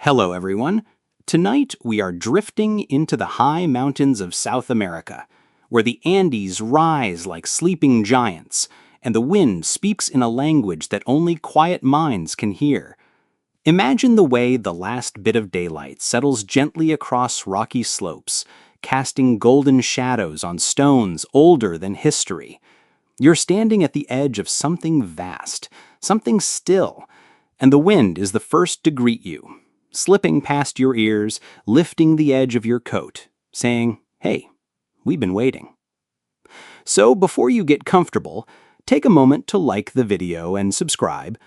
Hello, everyone. Tonight we are drifting into the high mountains of South America, where the Andes rise like sleeping giants, and the wind speaks in a language that only quiet minds can hear. Imagine the way the last bit of daylight settles gently across rocky slopes, casting golden shadows on stones older than history. You're standing at the edge of something vast, something still, and the wind is the first to greet you, slipping past your ears, lifting the edge of your coat, saying, "Hey, we've been waiting." So before you get comfortable, take a moment to like the video and subscribe,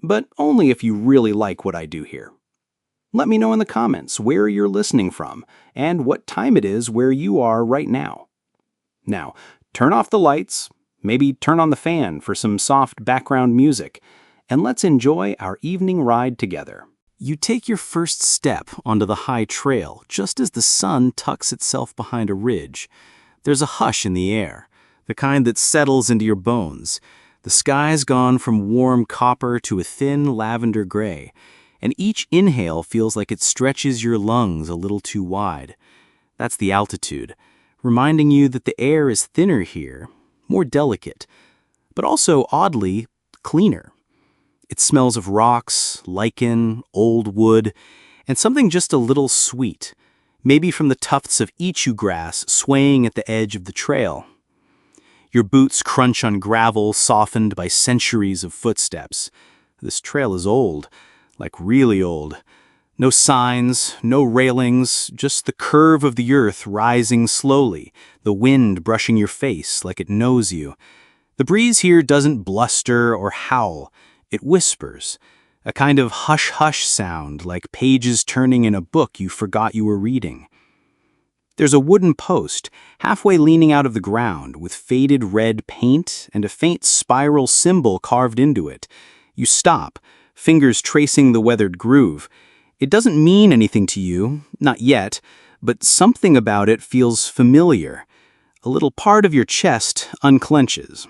but only if you really like what I do here. Let me know in the comments where you're listening from and what time it is where you are right now. Now, turn off the lights, maybe turn on the fan for some soft background music, and let's enjoy our evening ride together. You take your first step onto the high trail just as the sun tucks itself behind a ridge. There's a hush in the air, the kind that settles into your bones. The sky's gone from warm copper to a thin lavender gray, and each inhale feels like it stretches your lungs a little too wide. That's the altitude, reminding you that the air is thinner here, more delicate, but also oddly cleaner. It smells of rocks, lichen, old wood, and something just a little sweet, maybe from the tufts of ichu grass swaying at the edge of the trail. Your boots crunch on gravel softened by centuries of footsteps. This trail is old, like really old. No signs, no railings, just the curve of the earth rising slowly, the wind brushing your face like it knows you. The breeze here doesn't bluster or howl. It whispers, a kind of hush-hush sound like pages turning in a book you forgot you were reading. There's a wooden post, halfway leaning out of the ground, with faded red paint and a faint spiral symbol carved into it. You stop, fingers tracing the weathered groove. It doesn't mean anything to you, not yet, but something about it feels familiar. A little part of your chest unclenches.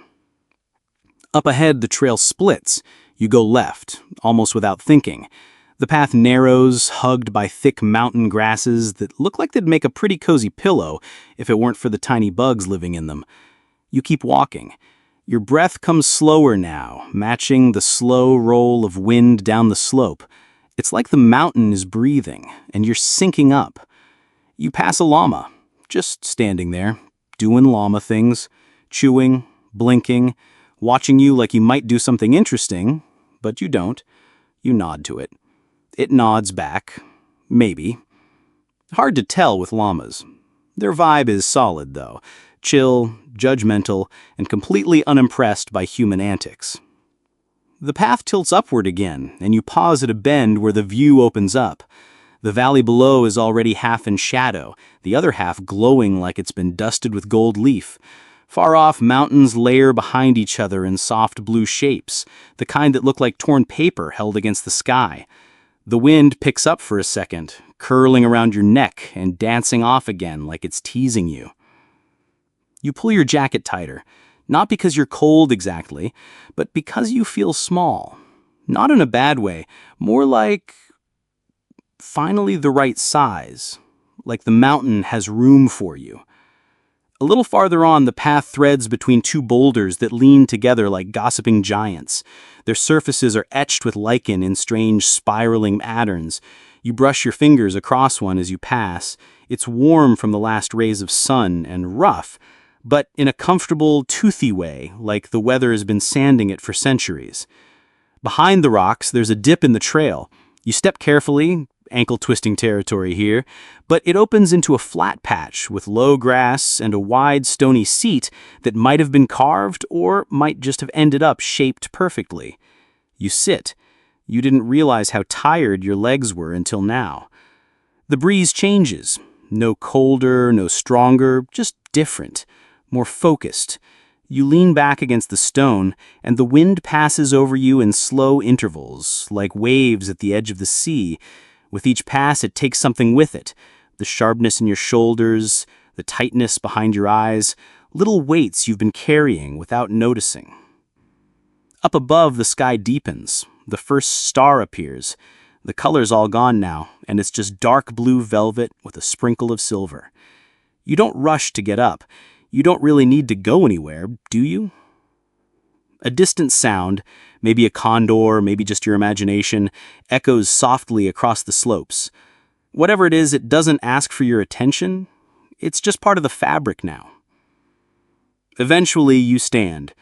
Up ahead, the trail splits. You go left, almost without thinking. The path narrows, hugged by thick mountain grasses that look like they'd make a pretty cozy pillow if it weren't for the tiny bugs living in them. You keep walking. Your breath comes slower now, matching the slow roll of wind down the slope. It's like the mountain is breathing, and you're sinking up. You pass a llama, just standing there, doing llama things, chewing, blinking, watching you like you might do something interesting, but you don't. You nod to it. It nods back. Maybe. Hard to tell with llamas. Their vibe is solid, though. Chill, judgmental, and completely unimpressed by human antics. The path tilts upward again, and you pause at a bend where the view opens up. The valley below is already half in shadow, the other half glowing like it's been dusted with gold leaf. Far off, mountains layer behind each other in soft blue shapes, the kind that look like torn paper held against the sky. The wind picks up for a second, curling around your neck and dancing off again like it's teasing you. You pull your jacket tighter, not because you're cold exactly, but because you feel small. Not in a bad way, more like finally the right size, like the mountain has room for you. A little farther on, the path threads between two boulders that lean together like gossiping giants. Their surfaces are etched with lichen in strange spiraling patterns. You brush your fingers across one as you pass. It's warm from the last rays of sun and rough, but in a comfortable, toothy way, like the weather has been sanding it for centuries. Behind the rocks, there's a dip in the trail. You step carefully, ankle-twisting territory here, but it opens into a flat patch with low grass and a wide stony seat that might have been carved or might just have ended up shaped perfectly. You sit. You didn't realize how tired your legs were until now. The breeze changes. No colder, no stronger, just different, more focused. You lean back against the stone, and the wind passes over you in slow intervals, like waves at the edge of the sea. With each pass, it takes something with it. The sharpness in your shoulders, the tightness behind your eyes, little weights you've been carrying without noticing. Up above, the sky deepens. The first star appears. The color's all gone now, and it's just dark blue velvet with a sprinkle of silver. You don't rush to get up. You don't really need to go anywhere, do you? A distant sound, maybe a condor, maybe just your imagination, echoes softly across the slopes. Whatever it is, it doesn't ask for your attention. It's just part of the fabric now. Eventually, you stand,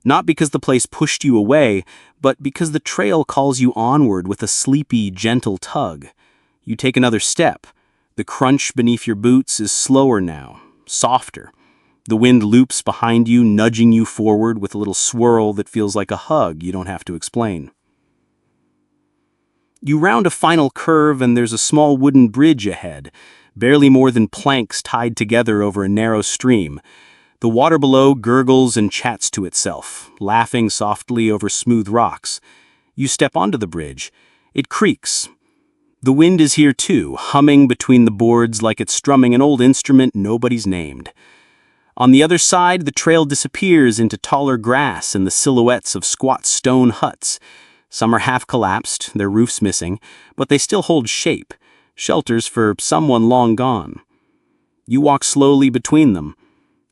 not because the place pushed you away, but because the trail calls you onward with a sleepy, gentle tug. You take another step. The crunch beneath your boots is slower now, softer. The wind loops behind you, nudging you forward with a little swirl that feels like a hug you don't have to explain. You round a final curve and there's a small wooden bridge ahead, barely more than planks tied together over a narrow stream. The water below gurgles and chats to itself, laughing softly over smooth rocks. You step onto the bridge. It creaks. The wind is here too, humming between the boards like it's strumming an old instrument nobody's named. On the other side, the trail disappears into taller grass and the silhouettes of squat stone huts. Some are half collapsed, their roofs missing, but they still hold shape, shelters for someone long gone. You walk slowly between them.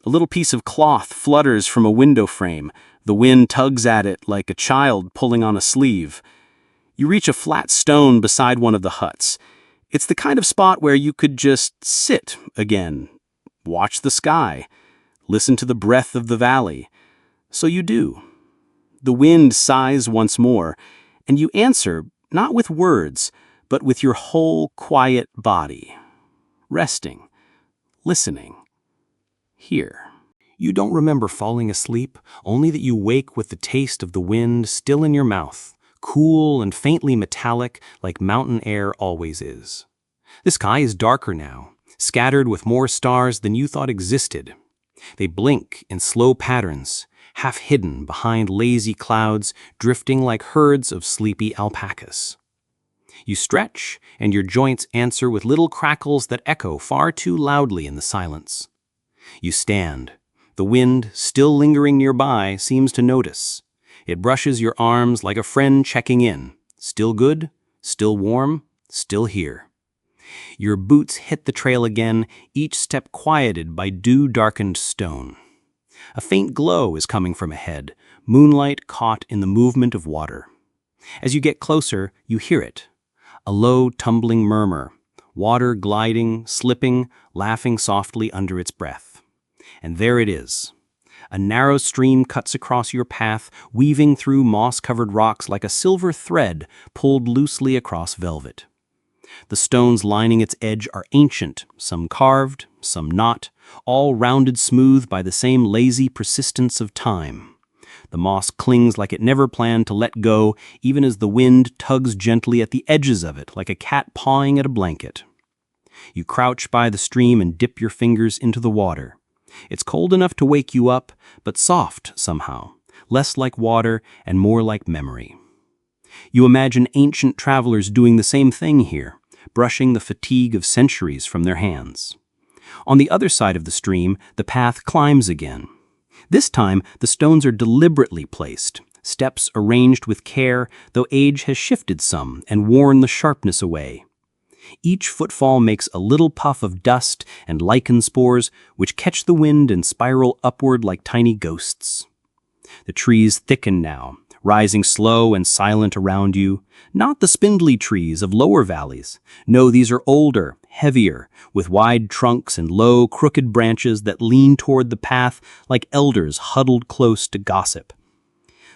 A little piece of cloth flutters from a window frame. The wind tugs at it like a child pulling on a sleeve. You reach a flat stone beside one of the huts. It's the kind of spot where you could just sit again, watch the sky, listen to the breath of the valley. So you do. The wind sighs once more, and you answer, not with words, but with your whole quiet body. Resting, listening, here. You don't remember falling asleep, only that you wake with the taste of the wind still in your mouth, cool and faintly metallic like mountain air always is. The sky is darker now, scattered with more stars than you thought existed. They blink in slow patterns, half hidden behind lazy clouds drifting like herds of sleepy alpacas. You stretch, and your joints answer with little crackles that echo far too loudly in the silence. You stand. The wind, still lingering nearby, seems to notice. It brushes your arms like a friend checking in. Still good, still warm, still here. Your boots hit the trail again, each step quieted by dew-darkened stone. A faint glow is coming from ahead, moonlight caught in the movement of water. As you get closer, you hear it. A low, tumbling murmur, water gliding, slipping, laughing softly under its breath. And there it is. A narrow stream cuts across your path, weaving through moss-covered rocks like a silver thread pulled loosely across velvet. The stones lining its edge are ancient, some carved, some not, all rounded smooth by the same lazy persistence of time. The moss clings like it never planned to let go, even as the wind tugs gently at the edges of it like a cat pawing at a blanket. You crouch by the stream and dip your fingers into the water. It's cold enough to wake you up, but soft somehow, less like water and more like memory. You imagine ancient travelers doing the same thing here, brushing the fatigue of centuries from their hands. On the other side of the stream, the path climbs again. This time, the stones are deliberately placed, steps arranged with care, though age has shifted some and worn the sharpness away. Each footfall makes a little puff of dust and lichen spores, which catch the wind and spiral upward like tiny ghosts. The trees thicken now, rising slow and silent around you. Not the spindly trees of lower valleys. No, these are older, heavier, with wide trunks and low, crooked branches that lean toward the path like elders huddled close to gossip.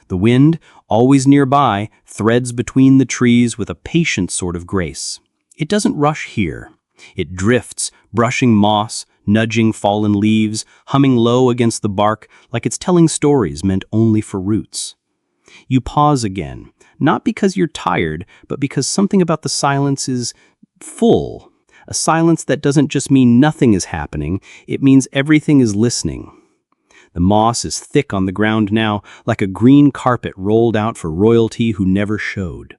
The wind, always nearby, threads between the trees with a patient sort of grace. It doesn't rush here. It drifts, brushing moss, nudging fallen leaves, humming low against the bark like it's telling stories meant only for roots. You pause again, not because you're tired, but because something about the silence is full. A silence that doesn't just mean nothing is happening, it means everything is listening. The moss is thick on the ground now, like a green carpet rolled out for royalty who never showed.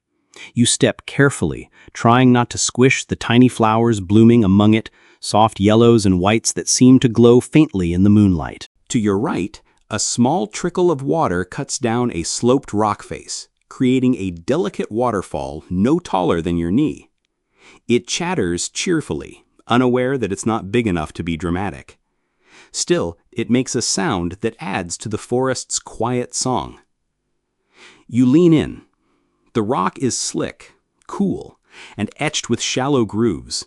You step carefully, trying not to squish the tiny flowers blooming among it, soft yellows and whites that seem to glow faintly in the moonlight. To your right, a small trickle of water cuts down a sloped rock face, creating a delicate waterfall no taller than your knee. It chatters cheerfully, unaware that it's not big enough to be dramatic. Still, it makes a sound that adds to the forest's quiet song. You lean in. The rock is slick, cool, and etched with shallow grooves,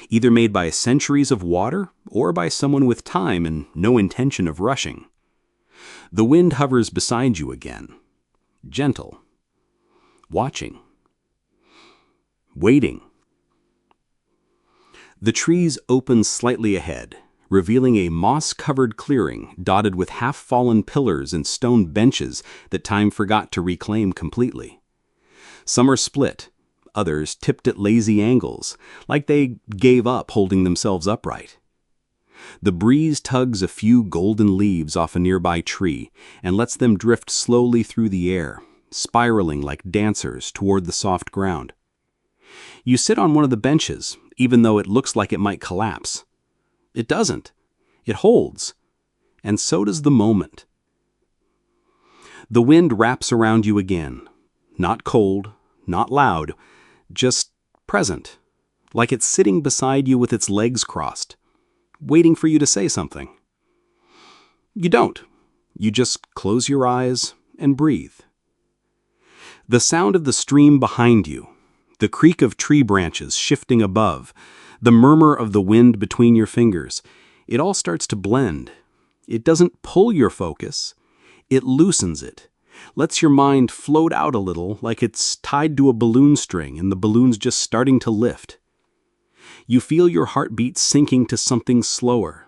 either made by centuries of water or by someone with time and no intention of rushing. The wind hovers beside you again, gentle, watching, waiting. The trees open slightly ahead, revealing a moss-covered clearing dotted with half-fallen pillars and stone benches that time forgot to reclaim completely. Some are split, others tipped at lazy angles, like they gave up holding themselves upright. The breeze tugs a few golden leaves off a nearby tree and lets them drift slowly through the air, spiraling like dancers toward the soft ground. You sit on one of the benches, even though it looks like it might collapse. It doesn't. It holds. And so does the moment. The wind wraps around you again. Not cold, not loud, just present, like it's sitting beside you with its legs crossed, waiting for you to say something. You don't. You just close your eyes and breathe. The sound of the stream behind you, the creak of tree branches shifting above, the murmur of the wind between your fingers, it all starts to blend. It doesn't pull your focus. It loosens it, lets your mind float out a little like it's tied to a balloon string and the balloon's just starting to lift. You feel your heartbeat sinking to something slower,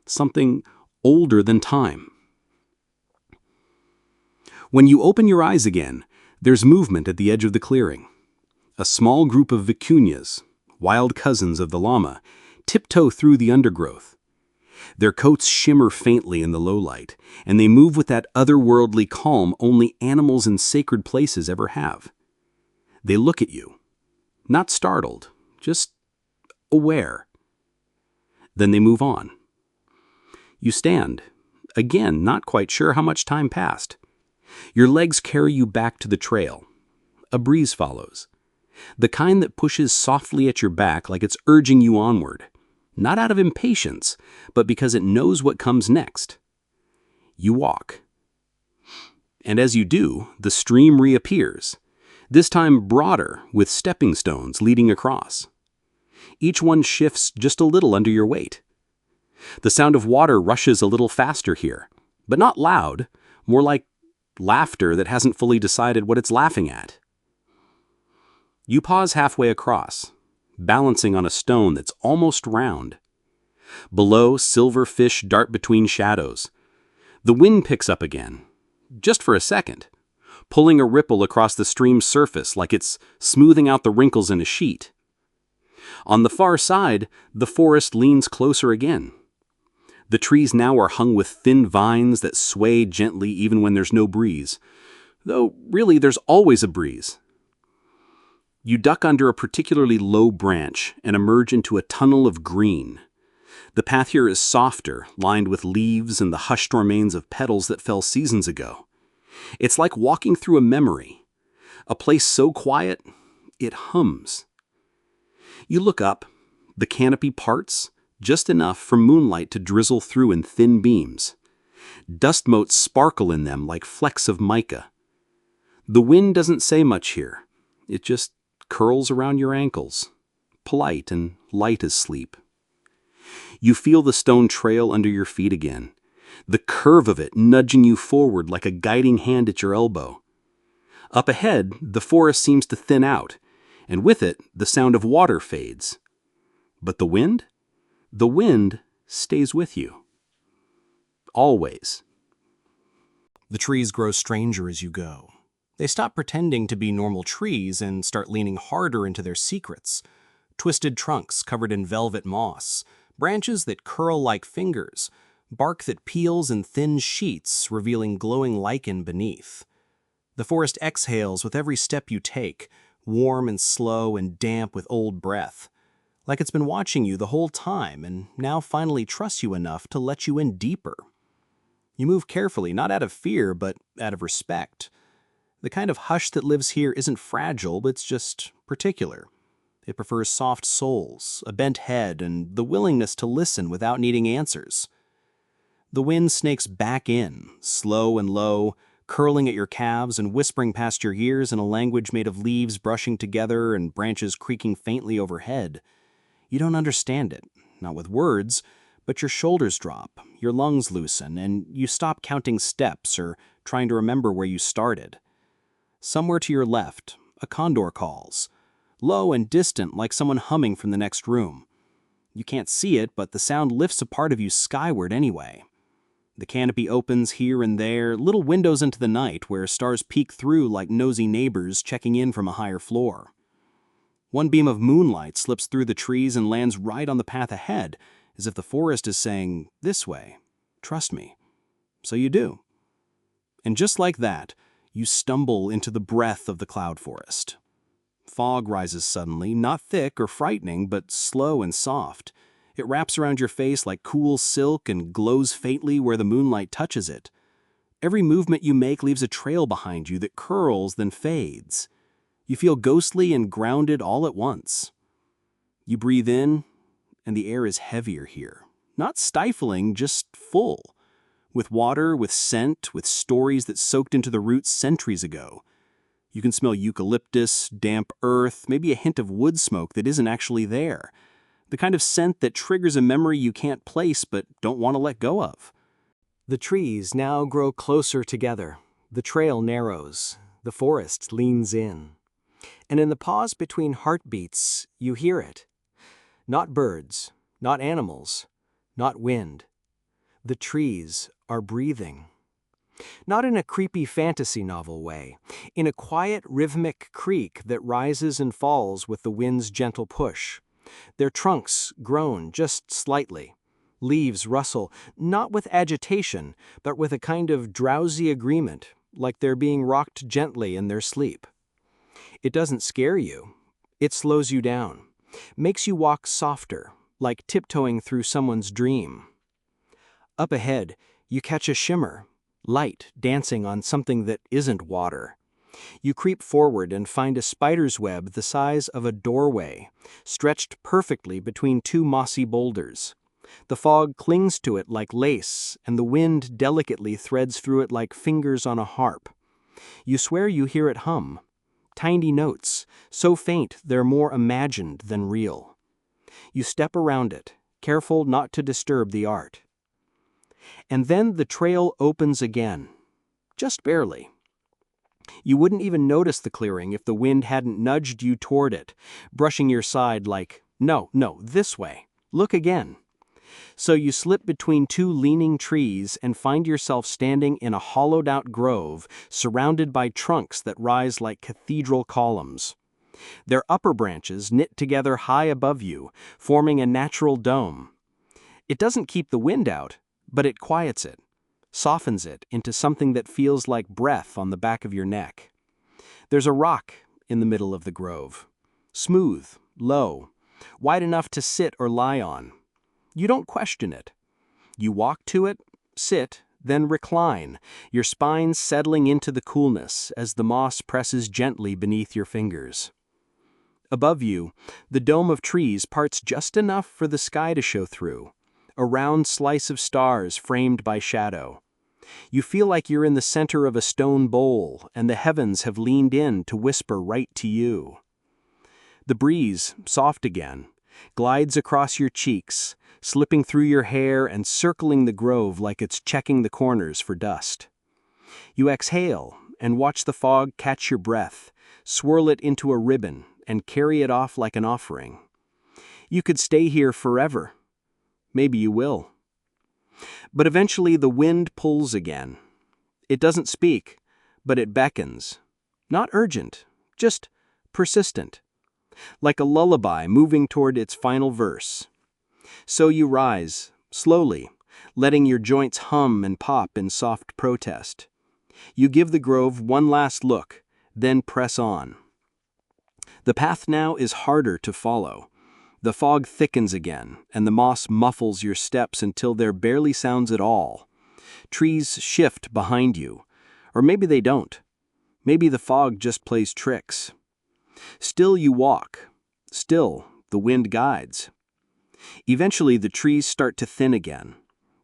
something older than time. When you open your eyes again, there's movement at the edge of the clearing. A small group of vicuñas, wild cousins of the llama, tiptoe through the undergrowth. Their coats shimmer faintly in the low light, and they move with that otherworldly calm only animals in sacred places ever have. They look at you, not startled, just aware. Then they move on. You stand, again not quite sure how much time passed. Your legs carry you back to the trail. A breeze follows. The kind that pushes softly at your back like it's urging you onward, not out of impatience, but because it knows what comes next. You walk. And as you do, the stream reappears, this time broader with stepping stones leading across. Each one shifts just a little under your weight. The sound of water rushes a little faster here, but not loud, more like laughter that hasn't fully decided what it's laughing at. You pause halfway across, balancing on a stone that's almost round. Below, silver fish dart between shadows. The wind picks up again, just for a second, pulling a ripple across the stream's surface like it's smoothing out the wrinkles in a sheet. On the far side, the forest leans closer again. The trees now are hung with thin vines that sway gently even when there's no breeze, though really there's always a breeze. You duck under a particularly low branch and emerge into a tunnel of green. The path here is softer, lined with leaves and the hushed remains of petals that fell seasons ago. It's like walking through a memory, a place so quiet, it hums. You look up, the canopy parts, just enough for moonlight to drizzle through in thin beams. Dust motes sparkle in them like flecks of mica. The wind doesn't say much here. It just curls around your ankles, polite and light as sleep. You feel the stone trail under your feet again, the curve of it nudging you forward like a guiding hand at your elbow. Up ahead, the forest seems to thin out, and with it, the sound of water fades. But the wind? The wind stays with you. Always. The trees grow stranger as you go. They stop pretending to be normal trees and start leaning harder into their secrets. Twisted trunks covered in velvet moss, branches that curl like fingers, bark that peels in thin sheets, revealing glowing lichen beneath. The forest exhales with every step you take, warm and slow and damp with old breath, like it's been watching you the whole time and now finally trusts you enough to let you in deeper. You move carefully, not out of fear, but out of respect. The kind of hush that lives here isn't fragile, it's just particular. It prefers soft soles, a bent head, and the willingness to listen without needing answers. The wind snakes back in, slow and low, curling at your calves and whispering past your ears in a language made of leaves brushing together and branches creaking faintly overhead. You don't understand it, not with words, but your shoulders drop, your lungs loosen, and you stop counting steps or trying to remember where you started. Somewhere to your left, a condor calls, low and distant like someone humming from the next room. You can't see it, but the sound lifts a part of you skyward anyway. The canopy opens here and there, little windows into the night where stars peek through like nosy neighbors checking in from a higher floor. One beam of moonlight slips through the trees and lands right on the path ahead, as if the forest is saying, "This way, trust me." So you do. And just like that, you stumble into the breath of the cloud forest. Fog rises suddenly, not thick or frightening, but slow and soft. It wraps around your face like cool silk and glows faintly where the moonlight touches it. Every movement you make leaves a trail behind you that curls then fades. You feel ghostly and grounded all at once. You breathe in, and the air is heavier here. Not stifling, just full. With water, with scent, with stories that soaked into the roots centuries ago. You can smell eucalyptus, damp earth, maybe a hint of wood smoke that isn't actually there. The kind of scent that triggers a memory you can't place but don't want to let go of. The trees now grow closer together. The trail narrows. The forest leans in. And in the pause between heartbeats, you hear it. Not birds, not animals, not wind. The trees are breathing. Not in a creepy fantasy novel way, in a quiet rhythmic creak that rises and falls with the wind's gentle push. Their trunks groan just slightly. Leaves rustle, not with agitation, but with a kind of drowsy agreement, like they're being rocked gently in their sleep. It doesn't scare you. It slows you down, makes you walk softer, like tiptoeing through someone's dream. Up ahead, you catch a shimmer, light dancing on something that isn't water. You creep forward and find a spider's web the size of a doorway, stretched perfectly between two mossy boulders. The fog clings to it like lace, and the wind delicately threads through it like fingers on a harp. You swear you hear it hum. Tiny notes, so faint they're more imagined than real. You step around it, careful not to disturb the art. And then the trail opens again, just barely. You wouldn't even notice the clearing if the wind hadn't nudged you toward it, brushing your side like, no, this way. Look again. So you slip between two leaning trees and find yourself standing in a hollowed-out grove surrounded by trunks that rise like cathedral columns. Their upper branches knit together high above you, forming a natural dome. It doesn't keep the wind out, but it quiets it. Softens it into something that feels like breath on the back of your neck. There's a rock in the middle of the grove. Smooth, low, wide enough to sit or lie on. You don't question it. You walk to it, sit, then recline, your spine settling into the coolness as the moss presses gently beneath your fingers. Above you, the dome of trees parts just enough for the sky to show through, a round slice of stars framed by shadow. You feel like you're in the center of a stone bowl, and the heavens have leaned in to whisper right to you. The breeze, soft again, glides across your cheeks, slipping through your hair and circling the grove like it's checking the corners for dust. You exhale and watch the fog catch your breath, swirl it into a ribbon, and carry it off like an offering. You could stay here forever. Maybe you will. But eventually the wind pulls again. It doesn't speak, but it beckons. Not urgent, just persistent. Like a lullaby moving toward its final verse. So you rise, slowly, letting your joints hum and pop in soft protest. You give the grove one last look, then press on. The path now is harder to follow. The fog thickens again, and the moss muffles your steps until there barely sounds at all. Trees shift behind you, or maybe they don't. Maybe the fog just plays tricks. Still you walk. Still, the wind guides. Eventually the trees start to thin again.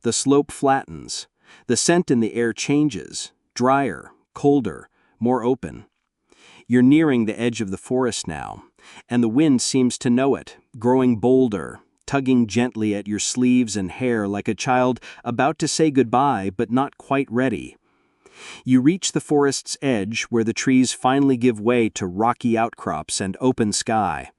The slope flattens. The scent in the air changes, drier, colder, more open. You're nearing the edge of the forest now, and the wind seems to know it, growing bolder, tugging gently at your sleeves and hair like a child about to say goodbye but not quite ready. You reach the forest's edge where the trees finally give way to rocky outcrops and open sky.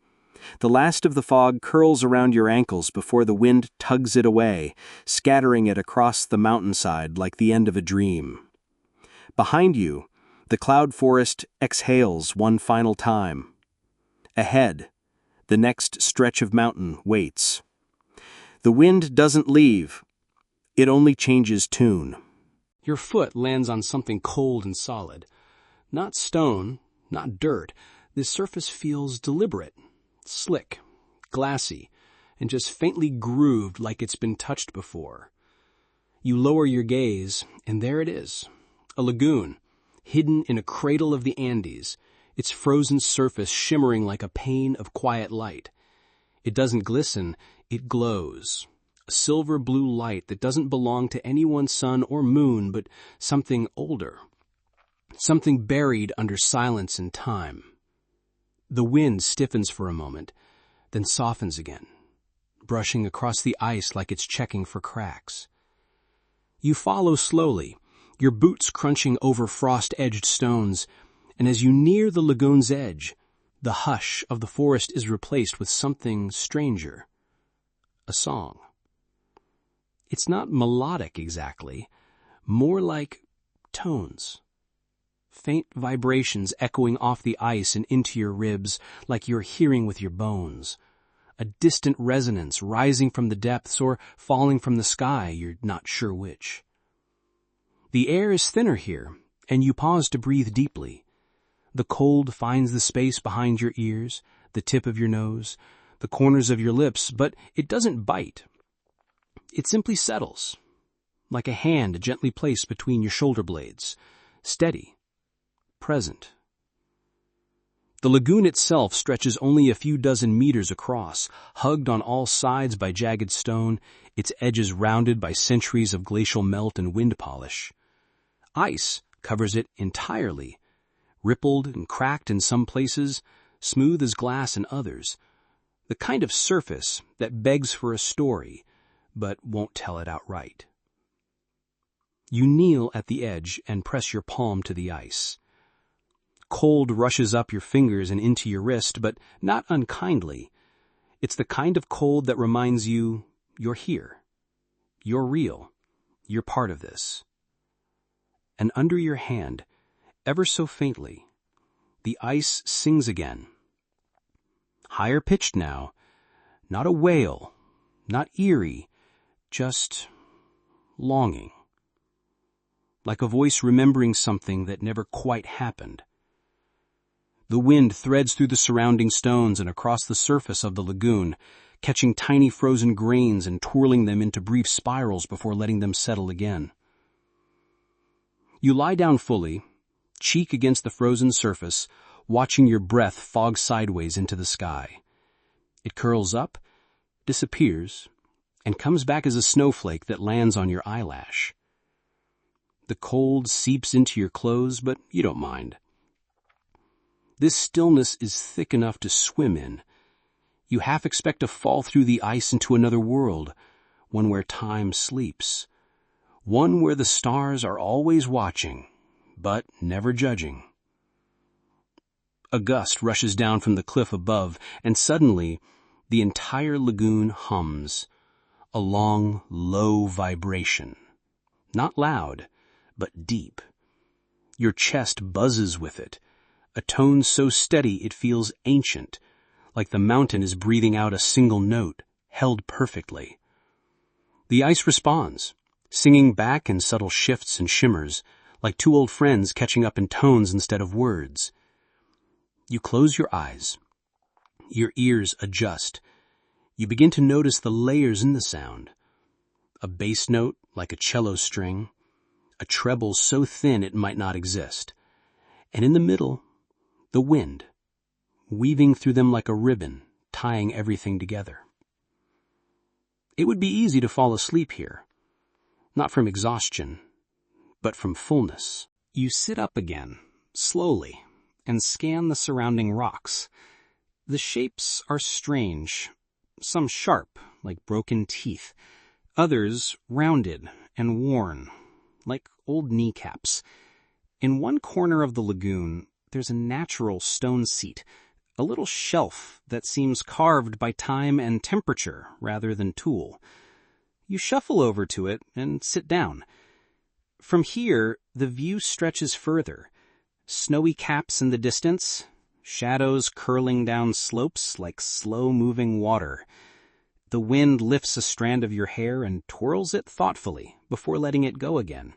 The last of the fog curls around your ankles before the wind tugs it away, scattering it across the mountainside like the end of a dream. Behind you, the cloud forest exhales one final time. Ahead, the next stretch of mountain waits. The wind doesn't leave. It only changes tune. Your foot lands on something cold and solid. Not stone, not dirt. This surface feels deliberate, slick, glassy, and just faintly grooved like it's been touched before. You lower your gaze, and there it is, a lagoon, hidden in a cradle of the Andes, its frozen surface shimmering like a pane of quiet light. It doesn't glisten, it glows. A silver blue light that doesn't belong to anyone's sun or moon, but something older. Something buried under silence and time. The wind stiffens for a moment, then softens again, brushing across the ice like it's checking for cracks. You follow slowly, your boots crunching over frost-edged stones, and as you near the lagoon's edge, the hush of the forest is replaced with something stranger. A song. It's not melodic exactly, more like tones. Faint vibrations echoing off the ice and into your ribs like you're hearing with your bones. A distant resonance rising from the depths or falling from the sky, you're not sure which. The air is thinner here, and you pause to breathe deeply. The cold finds the space behind your ears, the tip of your nose, the corners of your lips, but it doesn't bite. It simply settles, like a hand gently placed between your shoulder blades, steady, present. The lagoon itself stretches only a few dozen meters across, hugged on all sides by jagged stone, its edges rounded by centuries of glacial melt and wind polish. Ice covers it entirely, rippled and cracked in some places, smooth as glass in others, the kind of surface that begs for a story, but won't tell it outright. You kneel at the edge and press your palm to the ice. Cold rushes up your fingers and into your wrist, but not unkindly. It's the kind of cold that reminds you you're here. You're real. You're part of this. And under your hand, ever so faintly, the ice sings again. Higher pitched now, not a wail, not eerie, just longing. Like a voice remembering something that never quite happened. The wind threads through the surrounding stones and across the surface of the lagoon, catching tiny frozen grains and twirling them into brief spirals before letting them settle again. You lie down fully, cheek against the frozen surface, watching your breath fog sideways into the sky. It curls up, disappears, and comes back as a snowflake that lands on your eyelash. The cold seeps into your clothes, but you don't mind. This stillness is thick enough to swim in. You half expect to fall through the ice into another world, one where time sleeps, one where the stars are always watching, but never judging. A gust rushes down from the cliff above, and suddenly the entire lagoon hums, a long, low vibration. Not loud, but deep. Your chest buzzes with it, a tone so steady it feels ancient, like the mountain is breathing out a single note, held perfectly. The ice responds, singing back in subtle shifts and shimmers, like two old friends catching up in tones instead of words. You close your eyes. Your ears adjust. You begin to notice the layers in the sound. A bass note like a cello string, a treble so thin it might not exist, And in the middle, the wind, weaving through them like a ribbon, tying everything together. It would be easy to fall asleep here, not from exhaustion, but from fullness. You sit up again, slowly, and scan the surrounding rocks. The shapes are strange, some sharp, like broken teeth, others rounded and worn, like old kneecaps. In one corner of the lagoon, there's a natural stone seat, a little shelf that seems carved by time and temperature rather than tool. You shuffle over to it and sit down. From here, the view stretches further. Snowy caps in the distance, shadows curling down slopes like slow-moving water. The wind lifts a strand of your hair and twirls it thoughtfully before letting it go again.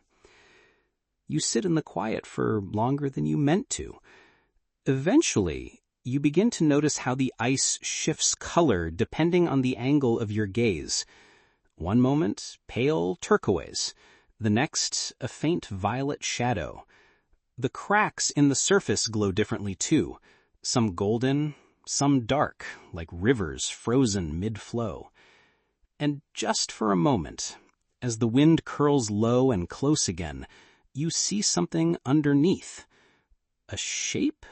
You sit in the quiet for longer than you meant to. Eventually, you begin to notice how the ice shifts color depending on the angle of your gaze. One moment, pale turquoise. The next, a faint violet shadow. The cracks in the surface glow differently too. Some golden, some dark, like rivers frozen mid-flow. And just for a moment, as the wind curls low and close again, you see something underneath. A shape?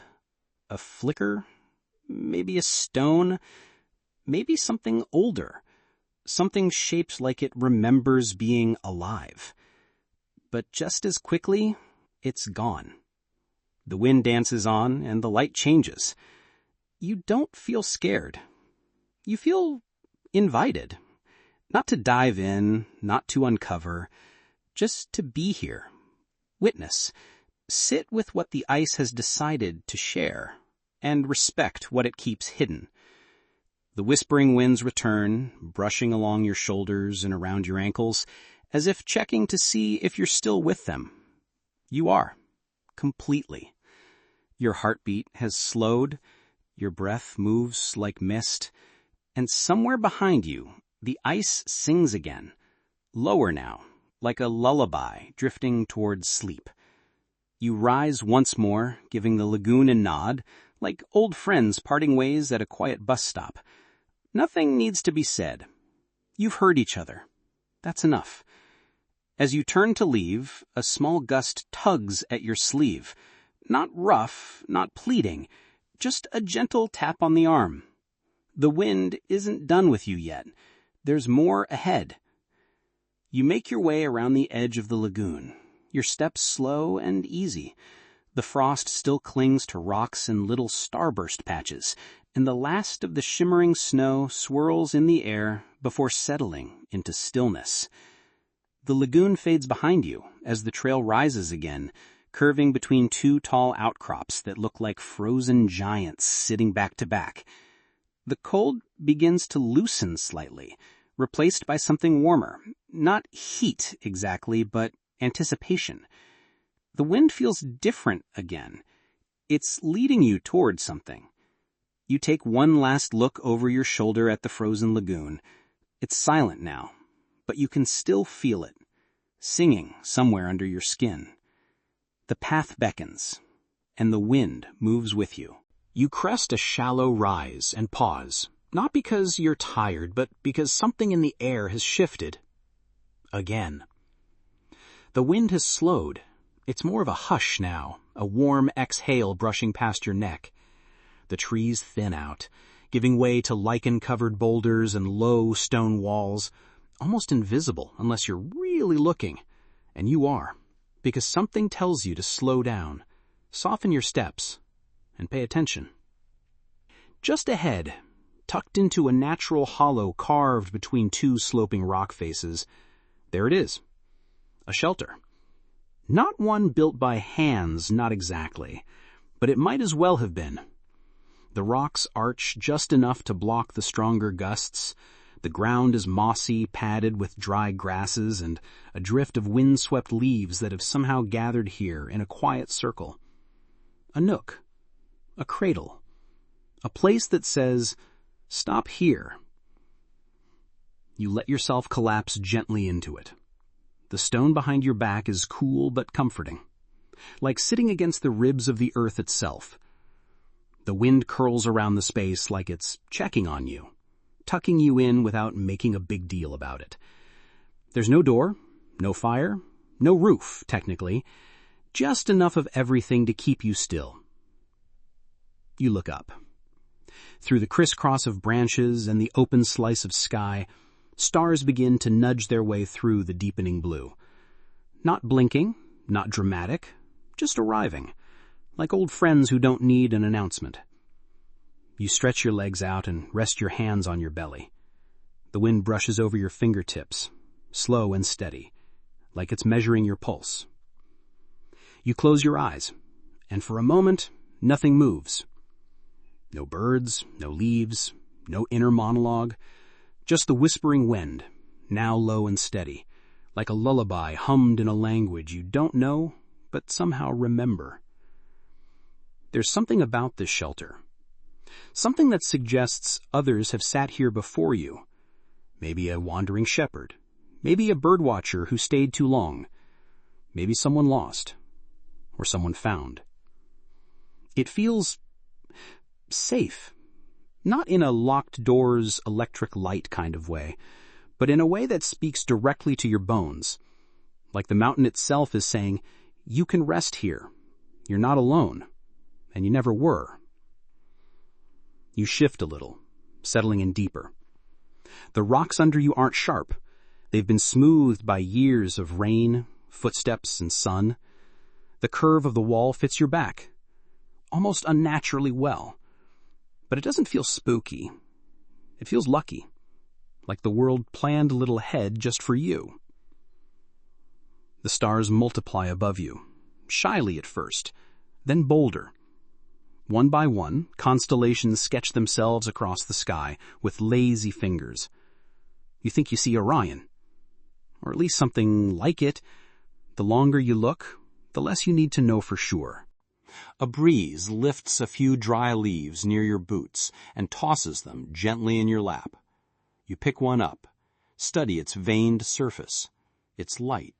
A flicker? Maybe a stone? Maybe something older. Something shaped like it remembers being alive. But just as quickly, it's gone. The wind dances on and the light changes. You don't feel scared. You feel invited. Not to dive in, not to uncover, just to be here. Witness. Sit with what the ice has decided to share, and respect what it keeps hidden. The whispering winds return, brushing along your shoulders and around your ankles, as if checking to see if you're still with them. You are, completely. Your heartbeat has slowed, your breath moves like mist, and somewhere behind you, the ice sings again, lower now, like a lullaby drifting towards sleep. You rise once more, giving the lagoon a nod, like old friends parting ways at a quiet bus stop. Nothing needs to be said. You've heard each other. That's enough. As you turn to leave, a small gust tugs at your sleeve. Not rough, not pleading, just a gentle tap on the arm. The wind isn't done with you yet. There's more ahead. You make your way around the edge of the lagoon, your steps slow and easy. The frost still clings to rocks in little starburst patches, and the last of the shimmering snow swirls in the air before settling into stillness. The lagoon fades behind you as the trail rises again, curving between two tall outcrops that look like frozen giants sitting back to back. The cold begins to loosen slightly, replaced by something warmer. Not heat exactly, but anticipation. The wind feels different again. It's leading you toward something. You take one last look over your shoulder at the frozen lagoon. It's silent now, but you can still feel it, singing somewhere under your skin. The path beckons, and the wind moves with you. You crest a shallow rise and pause, not because you're tired, but because something in the air has shifted. Again. The wind has slowed. It's more of a hush now, a warm exhale brushing past your neck. The trees thin out, giving way to lichen-covered boulders and low stone walls, almost invisible unless you're really looking. And you are, because something tells you to slow down, soften your steps, and pay attention. Just ahead, tucked into a natural hollow carved between two sloping rock faces, there it is, a shelter. Not one built by hands, not exactly, but it might as well have been. The rocks arch just enough to block the stronger gusts. The ground is mossy, padded with dry grasses and a drift of wind-swept leaves that have somehow gathered here in a quiet circle. A nook, a cradle, a place that says, "Stop here." You let yourself collapse gently into it. The stone behind your back is cool but comforting. like sitting against the ribs of the earth itself. The wind curls around the space like it's checking on you, tucking you in without making a big deal about it. There's no door, no fire, no roof, technically, just enough of everything to keep you still. You look up. Through the crisscross of branches and the open slice of sky, stars begin to nudge their way through the deepening blue. Not blinking, not dramatic, just arriving, like old friends who don't need an announcement. You stretch your legs out and rest your hands on your belly. The wind brushes over your fingertips, slow and steady, like it's measuring your pulse. You close your eyes, and for a moment, nothing moves. No birds, no leaves, no inner monologue, just the whispering wind, now low and steady, like a lullaby hummed in a language you don't know, but somehow remember. There's something about this shelter, something that suggests others have sat here before you. Maybe a wandering shepherd, maybe a birdwatcher who stayed too long, maybe someone lost, or someone found. It feels safe, not in a locked doors, electric light kind of way, but in a way that speaks directly to your bones, like the mountain itself is saying, you can rest here, you're not alone, and you never were. You shift a little, settling in deeper. The rocks under you aren't sharp. They've been smoothed by years of rain, footsteps, and sun. The curve of the wall fits your back, almost unnaturally well. But it doesn't feel spooky. It feels lucky, like the world planned a little ahead just for you. The stars multiply above you, shyly at first, then bolder. One by one, constellations sketch themselves across the sky with lazy fingers. You think you see Orion, or at least something like it. The longer you look, the less you need to know for sure. A breeze lifts a few dry leaves near your boots and tosses them gently in your lap. You pick one up, study its veined surface. It's light,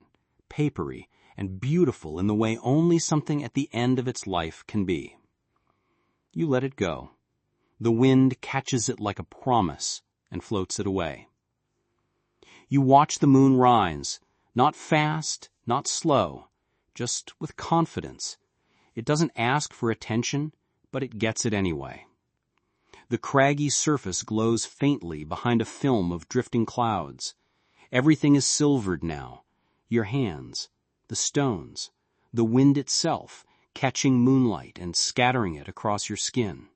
papery, and beautiful in the way only something at the end of its life can be. You let it go. The wind catches it like a promise and floats it away. You watch the moon rise, not fast, not slow, just with confidence. It doesn't ask for attention, but it gets it anyway. The craggy surface glows faintly behind a film of drifting clouds. Everything is silvered now. Your hands, the stones, the wind itself, catching moonlight and scattering it across your skin.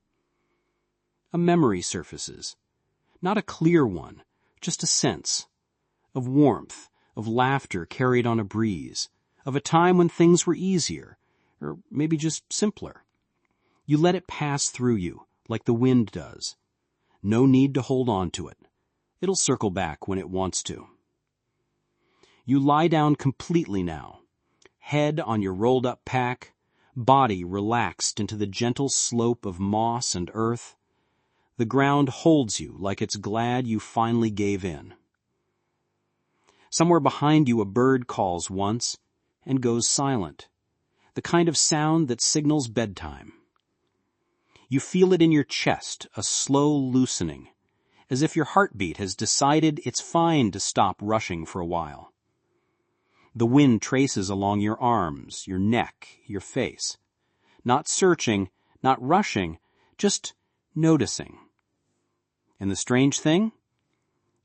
A memory surfaces. Not a clear one, just a sense. Of warmth, of laughter carried on a breeze, of a time when things were easier, or maybe just simpler. You let it pass through you, like the wind does. No need to hold on to it. It'll circle back when it wants to. You lie down completely now, head on your rolled-up pack, body relaxed into the gentle slope of moss and earth. The ground holds you like it's glad you finally gave in. Somewhere behind you a bird calls once and goes silent. The kind of sound that signals bedtime. You feel it in your chest, a slow loosening, as if your heartbeat has decided it's fine to stop rushing for a while. The wind traces along your arms, your neck, your face. Not searching, not rushing, just noticing. And the strange thing?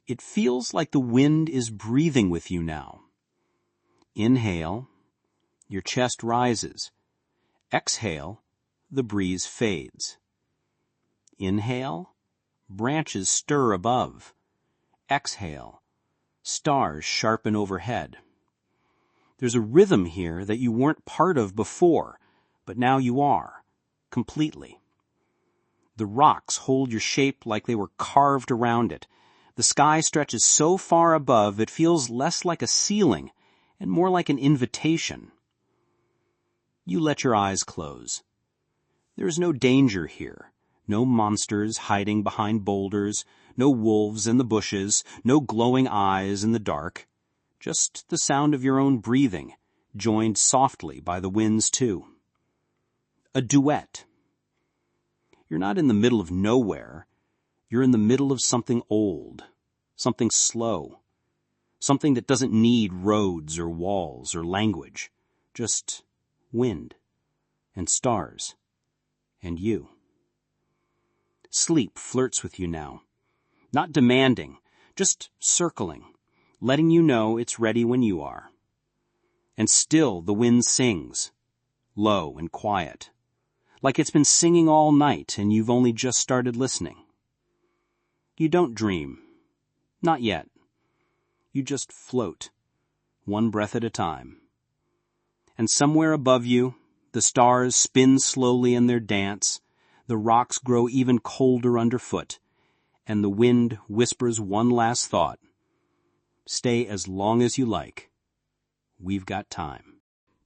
It feels like the wind is breathing with you now. Inhale. Your chest rises. Exhale, the breeze fades. Inhale, branches stir above. Exhale, stars sharpen overhead. There's a rhythm here that you weren't part of before, but now you are, completely. The rocks hold your shape like they were carved around it. The sky stretches so far above it feels less like a ceiling and more like an invitation. You let your eyes close. There is no danger here, no monsters hiding behind boulders, no wolves in the bushes, no glowing eyes in the dark. Just the sound of your own breathing, joined softly by the winds too. A duet. You're not in the middle of nowhere. You're in the middle of something old, something slow, something that doesn't need roads or walls or language, just wind and stars and you. Sleep flirts with you now, not demanding, just circling, letting you know it's ready when you are. And still the wind sings, low and quiet, like it's been singing all night and you've only just started listening. You don't dream. Not yet. You just float, one breath at a time. And somewhere above you, the stars spin slowly in their dance, the rocks grow even colder underfoot, and the wind whispers one last thought. Stay as long as you like. We've got time.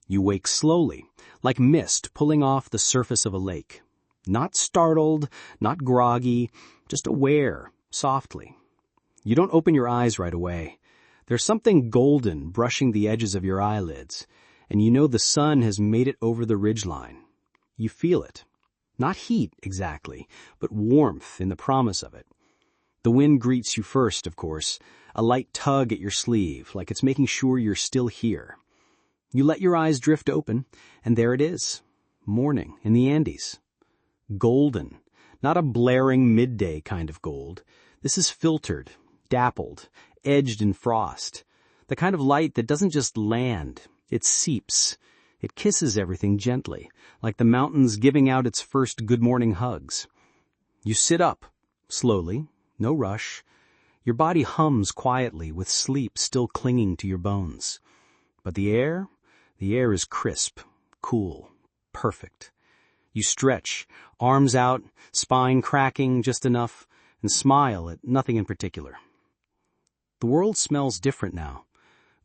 You wake slowly, like mist pulling off the surface of a lake. Not startled, not groggy, just aware, softly. You don't open your eyes right away. There's something golden brushing the edges of your eyelids, and you know the sun has made it over the ridgeline. You feel it. Not heat, exactly, but warmth in the promise of it. The wind greets you first, of course, a light tug at your sleeve, like it's making sure you're still here. You let your eyes drift open, and there it is. Morning in the Andes. Golden, not a blaring midday kind of gold. This is filtered, dappled, edged in frost. The kind of light that doesn't just land, it seeps. It kisses everything gently, like the mountains giving out its first good morning hugs. You sit up, slowly, no rush. Your body hums quietly with sleep still clinging to your bones. But the air is crisp, cool, perfect. You stretch, arms out, spine cracking just enough, and smile at nothing in particular. The world smells different now.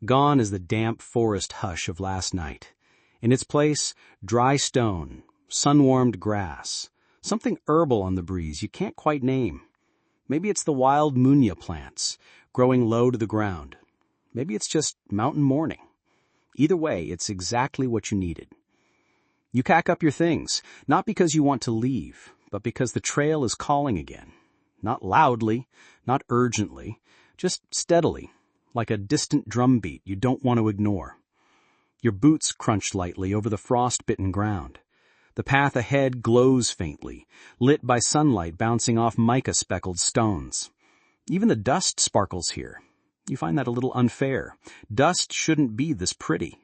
Gone is the damp forest hush of last night. In its place, dry stone, sun-warmed grass, something herbal on the breeze you can't quite name. Maybe it's the wild munya plants, growing low to the ground. Maybe it's just mountain morning. Either way, it's exactly what you needed. You pack up your things, not because you want to leave, but because the trail is calling again. Not loudly, not urgently, just steadily, like a distant drumbeat you don't want to ignore. Your boots crunch lightly over the frost-bitten ground. The path ahead glows faintly, lit by sunlight bouncing off mica-speckled stones. Even the dust sparkles here. You find that a little unfair. Dust shouldn't be this pretty.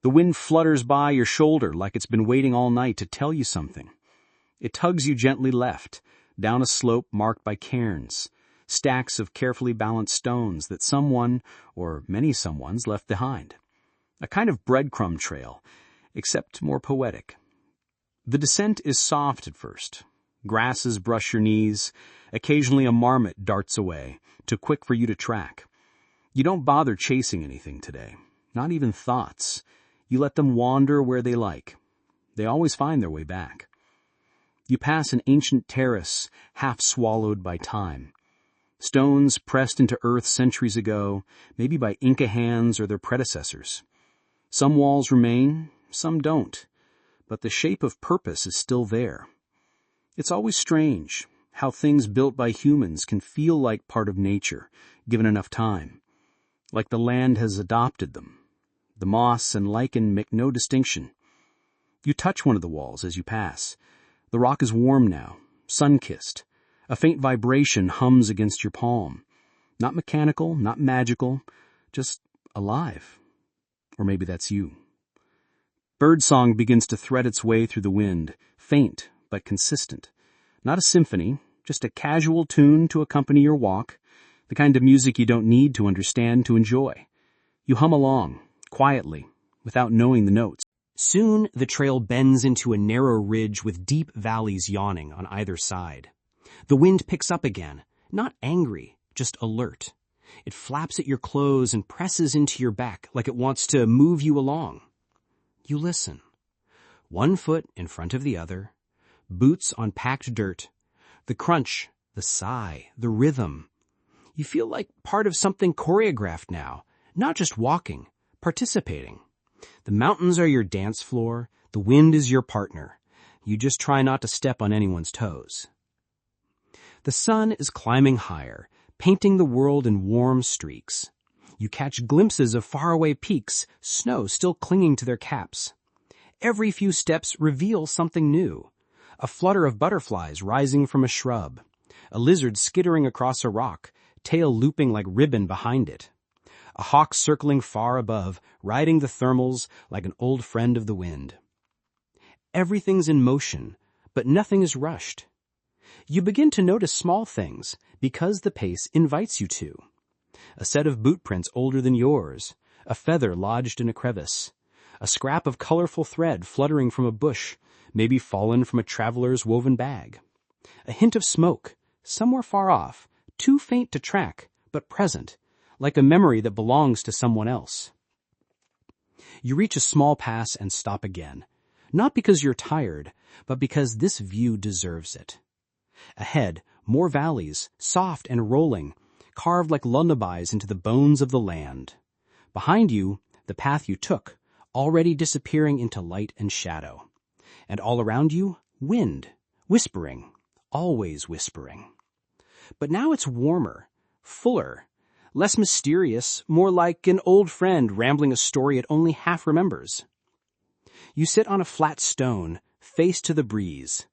The wind flutters by your shoulder like it's been waiting all night to tell you something. It tugs you gently left, down a slope marked by cairns, stacks of carefully balanced stones that someone, or many someones, left behind. A kind of breadcrumb trail, except more poetic. The descent is soft at first. Grasses brush your knees. Occasionally a marmot darts away, too quick for you to track. You don't bother chasing anything today, not even thoughts. You let them wander where they like. They always find their way back. You pass an ancient terrace, half swallowed by time. Stones pressed into earth centuries ago, maybe by Inca hands or their predecessors. Some walls remain, some don't, but the shape of purpose is still there. It's always strange how things built by humans can feel like part of nature, given enough time, like the land has adopted them. The moss and lichen make no distinction. You touch one of the walls as you pass. The rock is warm now, sun-kissed. A faint vibration hums against your palm. Not mechanical, not magical, just alive. Or maybe that's you. Birdsong begins to thread its way through the wind, faint but consistent. Not a symphony, just a casual tune to accompany your walk, the kind of music you don't need to understand to enjoy. You hum along, quietly, without knowing the notes. Soon, the trail bends into a narrow ridge with deep valleys yawning on either side. The wind picks up again, not angry, just alert. It flaps at your clothes and presses into your back like it wants to move you along. You listen. One foot in front of the other, boots on packed dirt, the crunch, the sigh, the rhythm. You feel like part of something choreographed now, not just walking, participating. The mountains are your dance floor. The wind is your partner. You just try not to step on anyone's toes. The sun is climbing higher, painting the world in warm streaks. You catch glimpses of faraway peaks, snow still clinging to their caps. Every few steps reveal something new. A flutter of butterflies rising from a shrub. A lizard skittering across a rock, tail looping like ribbon behind it. A hawk circling far above, riding the thermals like an old friend of the wind. Everything's in motion, but nothing is rushed. You begin to notice small things because the pace invites you to. A set of boot prints older than yours, a feather lodged in a crevice, a scrap of colorful thread fluttering from a bush, maybe fallen from a traveler's woven bag. A hint of smoke, somewhere far off, too faint to track, but present, like a memory that belongs to someone else. You reach a small pass and stop again, not because you're tired, but because this view deserves it. Ahead, more valleys, soft and rolling, carved like lullabies into the bones of the land. Behind you, the path you took, already disappearing into light and shadow. And all around you, wind, whispering, always whispering. But now it's warmer, fuller, less mysterious, more like an old friend rambling a story it only half remembers. You sit on a flat stone, face to the breeze.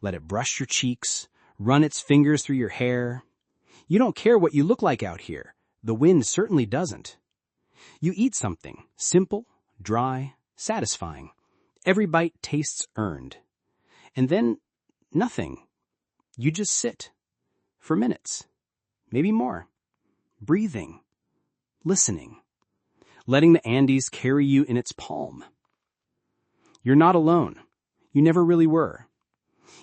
Let it brush your cheeks, run its fingers through your hair. You don't care what you look like out here. The wind certainly doesn't. You eat something, simple, dry, satisfying. Every bite tastes earned. And then, nothing. You just sit. For minutes. Maybe more. Breathing. Listening. Letting the Andes carry you in its palm. You're not alone. You never really were.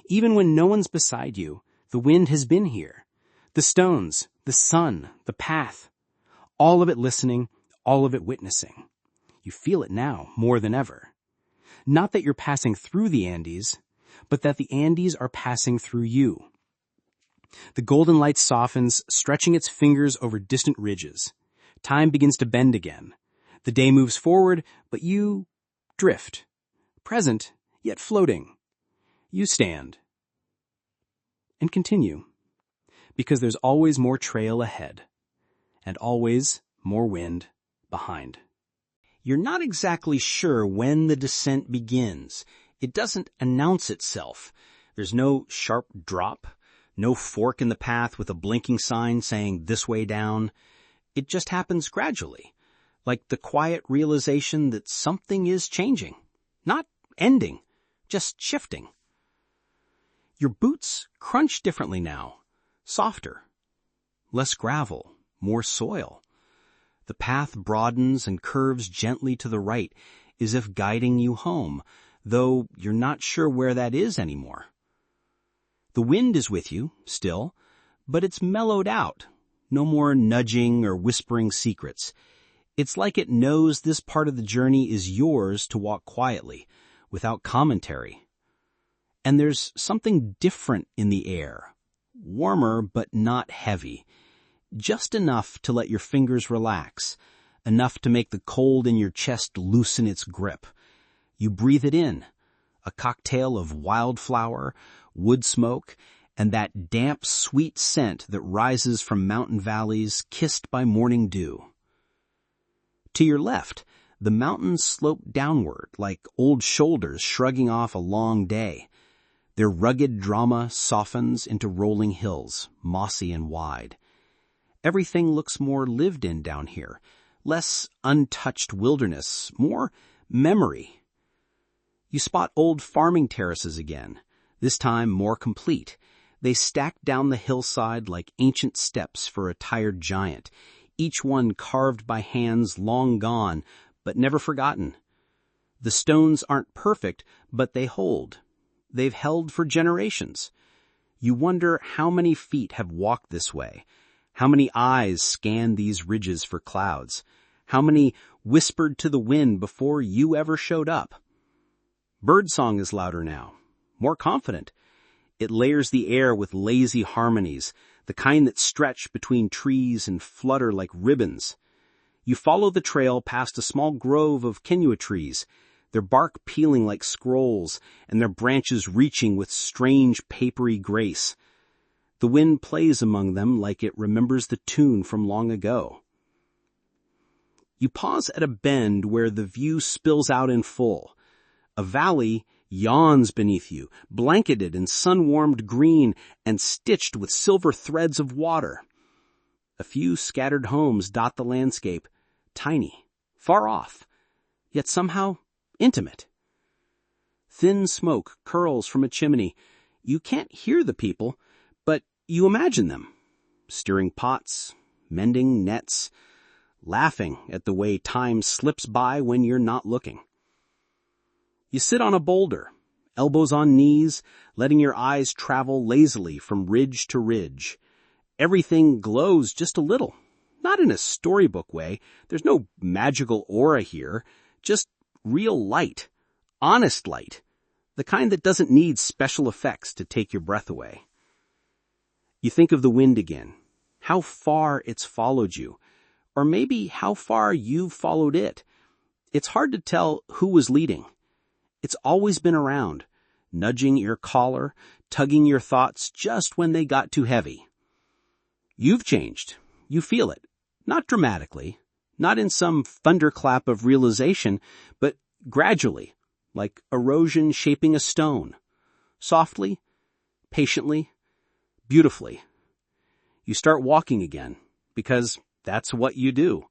Even when no one's beside you, the wind has been here. The stones, the sun, the path. All of it listening, all of it witnessing. You feel it now more than ever. Not that you're passing through the Andes, but that the Andes are passing through you. The golden light softens, stretching its fingers over distant ridges. Time begins to bend again. The day moves forward, but you drift. Present, yet floating. You stand. And continue. Because there's always more trail ahead. And always more wind behind. You're not exactly sure when the descent begins. It doesn't announce itself. There's no sharp drop, no fork in the path with a blinking sign saying this way down. It just happens gradually, like the quiet realization that something is changing. Not ending, just shifting. Your boots crunch differently now, softer, less gravel, more soil. The path broadens and curves gently to the right, as if guiding you home, though you're not sure where that is anymore. The wind is with you, still, but it's mellowed out. No more nudging or whispering secrets. It's like it knows this part of the journey is yours to walk quietly, without commentary. And there's something different in the air. Warmer, but not heavy. Just enough to let your fingers relax, enough to make the cold in your chest loosen its grip. You breathe it in, a cocktail of wildflower, wood smoke, and that damp, sweet scent that rises from mountain valleys kissed by morning dew. To your left, the mountains slope downward like old shoulders shrugging off a long day. Their rugged drama softens into rolling hills, mossy and wide. Everything looks more lived in down here, less untouched wilderness, more memory. You spot old farming terraces again, this time more complete. They stack down the hillside like ancient steps for a tired giant, each one carved by hands long gone, but never forgotten. The stones aren't perfect, but they hold. They've held for generations. You wonder how many feet have walked this way, how many eyes scanned these ridges for clouds, how many whispered to the wind before you ever showed up. Birdsong is louder now, more confident. It layers the air with lazy harmonies, the kind that stretch between trees and flutter like ribbons. You follow the trail past a small grove of quinua trees, their bark peeling like scrolls and their branches reaching with strange papery grace. The wind plays among them like it remembers the tune from long ago. You pause at a bend where the view spills out in full. A valley yawns beneath you, blanketed in sun-warmed green and stitched with silver threads of water. A few scattered homes dot the landscape, tiny, far off, yet somehow intimate. Thin smoke curls from a chimney. You can't hear the people, but you imagine them, stirring pots, mending nets, laughing at the way time slips by when you're not looking. You sit on a boulder, elbows on knees, letting your eyes travel lazily from ridge to ridge. Everything glows just a little, not in a storybook way. There's no magical aura here, just real light, honest light, the kind that doesn't need special effects to take your breath away. You think of the wind again, how far it's followed you, or maybe how far you've followed it. It's hard to tell who was leading. It's always been around, nudging your collar, tugging your thoughts just when they got too heavy. You've changed. You feel it. Not dramatically, not in some thunderclap of realization, but gradually, like erosion shaping a stone. Softly, patiently, beautifully. You start walking again, because that's what you do.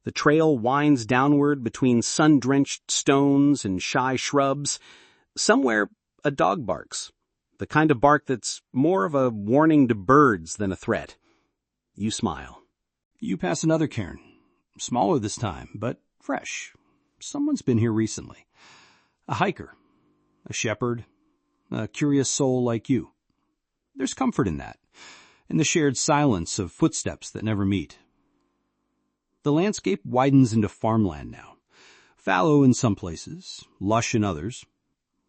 The trail winds downward between sun-drenched stones and shy shrubs. Somewhere, a dog barks, the kind of bark that's more of a warning to birds than a threat. You smile. You pass another cairn, smaller this time, but fresh. Someone's been here recently. A hiker, a shepherd, a curious soul like you. There's comfort in that, in the shared silence of footsteps that never meet. The landscape widens into farmland now, fallow in some places, lush in others.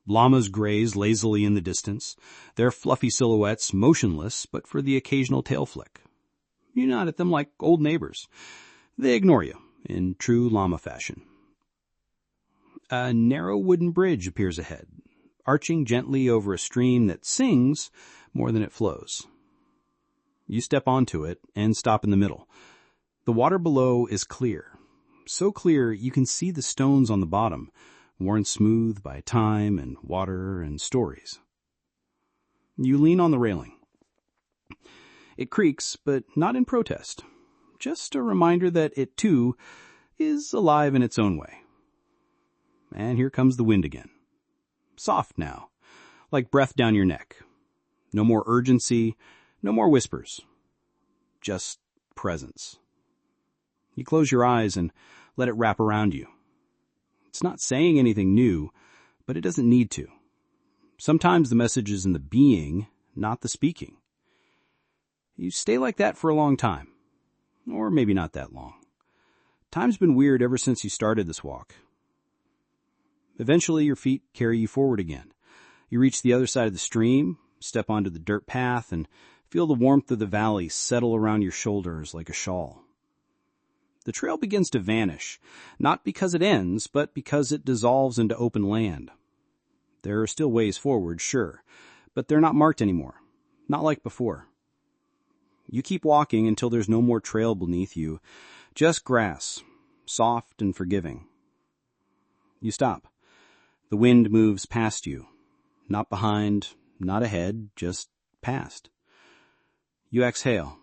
Llamas graze lazily in the distance, their fluffy silhouettes motionless but for the occasional tail flick. You nod at them like old neighbors. They ignore you, in true llama fashion. A narrow wooden bridge appears ahead, arching gently over a stream that sings more than it flows. You step onto it and stop in the middle. The water below is clear, so clear you can see the stones on the bottom, worn smooth by time and water and stories. You lean on the railing. It creaks, but not in protest. Just a reminder that it, too, is alive in its own way. And here comes the wind again. Soft now, like breath down your neck. No more urgency, no more whispers. Just presence. You close your eyes and let it wrap around you. It's not saying anything new, but it doesn't need to. Sometimes the message is in the being, not the speaking. You stay like that for a long time. Or maybe not that long. Time's been weird ever since you started this walk. Eventually your feet carry you forward again. You reach the other side of the stream, step onto the dirt path, and feel the warmth of the valley settle around your shoulders like a shawl. The trail begins to vanish, not because it ends, but because it dissolves into open land. There are still ways forward, sure, but they're not marked anymore, not like before. You keep walking until there's no more trail beneath you, just grass, soft and forgiving. You stop. The wind moves past you, not behind, not ahead, just past. You exhale.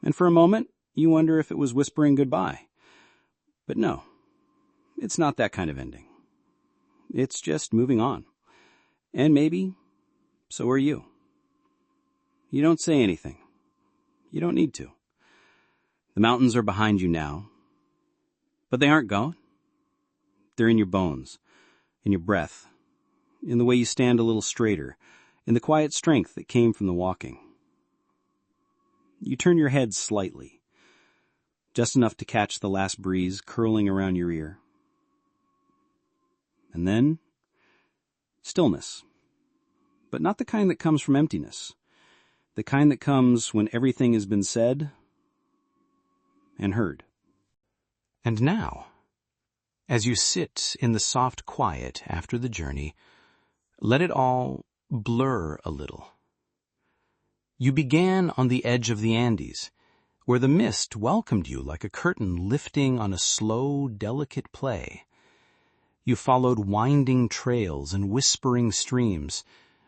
And for a moment, you wonder if it was whispering goodbye. But no, it's not that kind of ending. It's just moving on. And maybe, so are you. You don't say anything. You don't need to. The mountains are behind you now. But they aren't gone. They're in your bones, in your breath, in the way you stand a little straighter, in the quiet strength that came from the walking. You turn your head slightly, just enough to catch the last breeze curling around your ear. And then, stillness. But not the kind that comes from emptiness. The kind that comes when everything has been said and heard. And now, as you sit in the soft quiet after the journey, let it all blur a little. You began on the edge of the Andes, where the mist welcomed you like a curtain lifting on a slow, delicate play. You followed winding trails and whispering streams,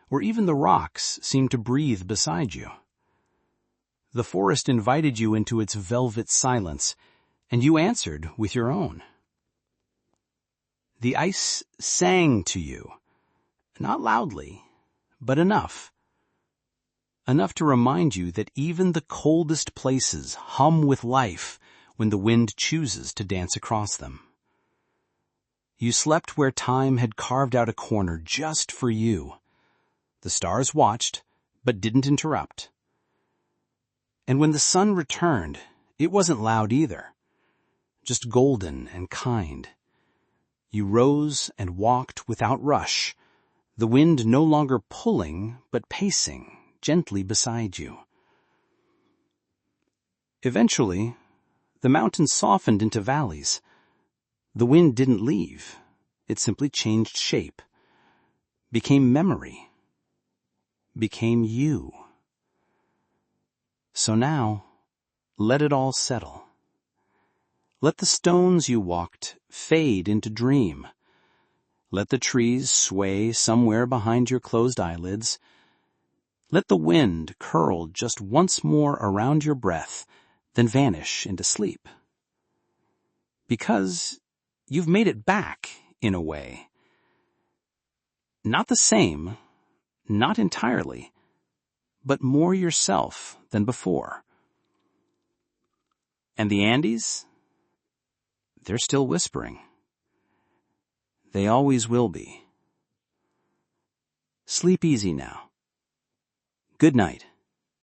where even the rocks seemed to breathe beside you. The forest invited you into its velvet silence, and you answered with your own. The ice sang to you, not loudly, but enough. Enough to remind you that even the coldest places hum with life when the wind chooses to dance across them. You slept where time had carved out a corner just for you. The stars watched, but didn't interrupt. And when the sun returned, it wasn't loud either, just golden and kind. You rose and walked without rush, the wind no longer pulling, but pacing gently beside you. Eventually, the mountains softened into valleys. The wind didn't leave. It simply changed shape, became memory, became you. So now, let it all settle. Let the stones you walked fade into dream. Let the trees sway somewhere behind your closed eyelids. Let the wind curl just once more around your breath, then vanish into sleep. Because you've made it back, in a way. Not the same, not entirely, but more yourself than before. And the Andes? They're still whispering. They always will be. Sleep easy now. Good night.